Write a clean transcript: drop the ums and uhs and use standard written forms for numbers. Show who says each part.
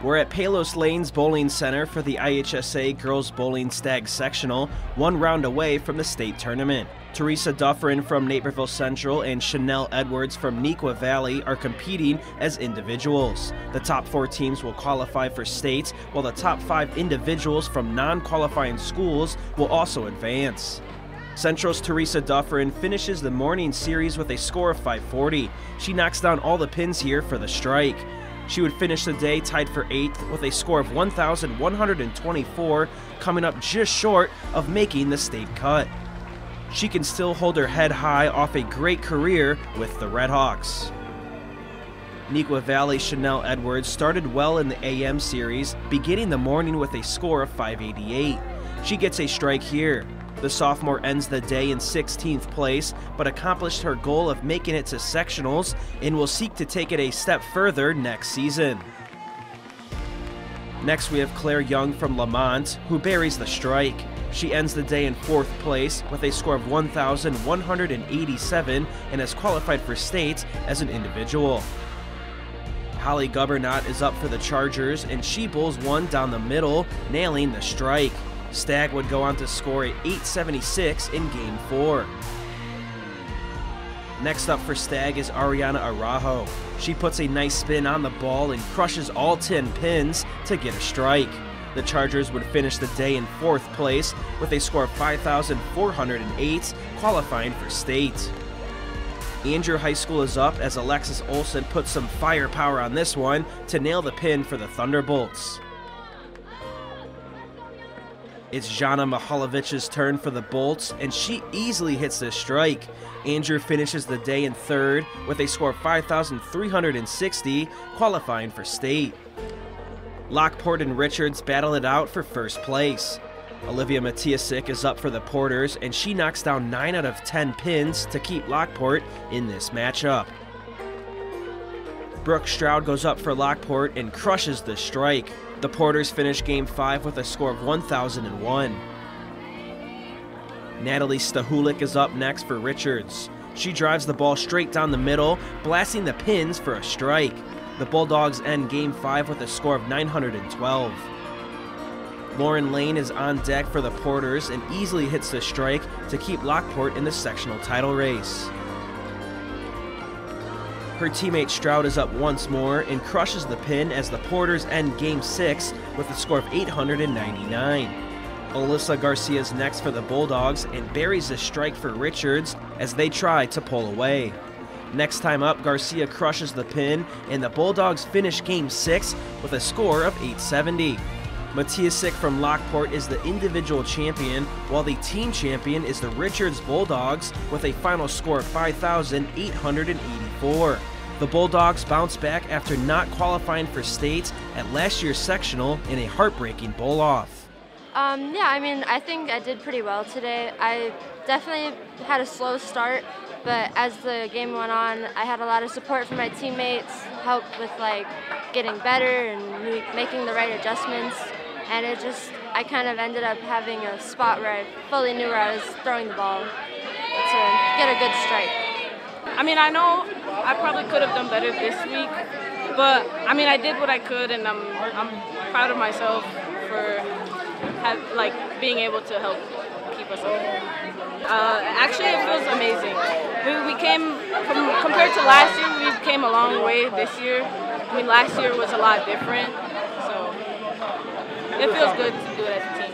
Speaker 1: We're at Palos Lanes Bowling Center for the IHSA Girls Bowling Stagg Sectional, one round away from the state tournament. Teresa Dufferin from Naperville Central and Chanel Edwards from Neuqua Valley are competing as individuals. The top 4 teams will qualify for states, while the top 5 individuals from non-qualifying schools will also advance. Central's Teresa Dufferin finishes the morning series with a score of 540. She knocks down all the pins here for the strike. She would finish the day tied for 8th with a score of 1,124, coming up just short of making the state cut. She can still hold her head high off a great career with the Redhawks. Neuqua Valley Chanel Edwards started well in the AM series, beginning the morning with a score of 588. She gets a strike here. The sophomore ends the day in 16th place, but accomplished her goal of making it to sectionals and will seek to take it a step further next season. Next we have Claire Young from Lamont, who buries the strike. She ends the day in 4th place with a score of 1,187 and has qualified for states as an individual. Holly Gubbernot is up for the Chargers, and she bowls one down the middle, nailing the strike. Stagg would go on to score a 876 in Game 4. Next up for Stagg is Ariana Araujo. She puts a nice spin on the ball and crushes all 10 pins to get a strike. The Chargers would finish the day in 4th place with a score of 5,408, qualifying for state. Andrew High School is up as Alexis Olson puts some firepower on this one to nail the pin for the Thunderbolts. It's Jana Mihalovich's turn for the Bolts, and she easily hits the strike. Andrew finishes the day in 3rd with a score of 5,360, qualifying for state. Lockport and Richards battle it out for 1st place. Olivia Matiasik is up for the Porters, and she knocks down 9 out of 10 pins to keep Lockport in this matchup. Brooke Stroud goes up for Lockport and crushes the strike. The Porters finish Game 5 with a score of 1,001. Natalie Stahulik is up next for Richards. She drives the ball straight down the middle, blasting the pins for a strike. The Bulldogs end Game 5 with a score of 912. Lauren Lane is on deck for the Porters and easily hits the strike to keep Lockport in the sectional title race. Her teammate Stroud is up once more and crushes the pin as the Porters end Game 6 with a score of 899. Alyssa Garcia is next for the Bulldogs and buries a strike for Richards as they try to pull away. Next time up, Garcia crushes the pin and the Bulldogs finish Game 6 with a score of 870. Matiasik from Lockport is the individual champion, while the team champion is the Richards Bulldogs with a final score of 5,884. The Bulldogs bounce back after not qualifying for states at last year's sectional in a heartbreaking bowl-off.
Speaker 2: Yeah, I mean, I think I did pretty well today. I definitely had a slow start, but as the game went on, I had a lot of support from my teammates, help with getting better and making the right adjustments. And I kind of ended up having a spot where I fully knew where I was throwing the ball to get a good strike.
Speaker 3: I mean, I know I probably could have done better this week, but I mean, I did what I could, and I'm proud of myself for being able to help keep us up. Actually, it feels amazing. We came compared to last year, we came a long way this year. I mean, last year was a lot different. It feels good to do it as a team.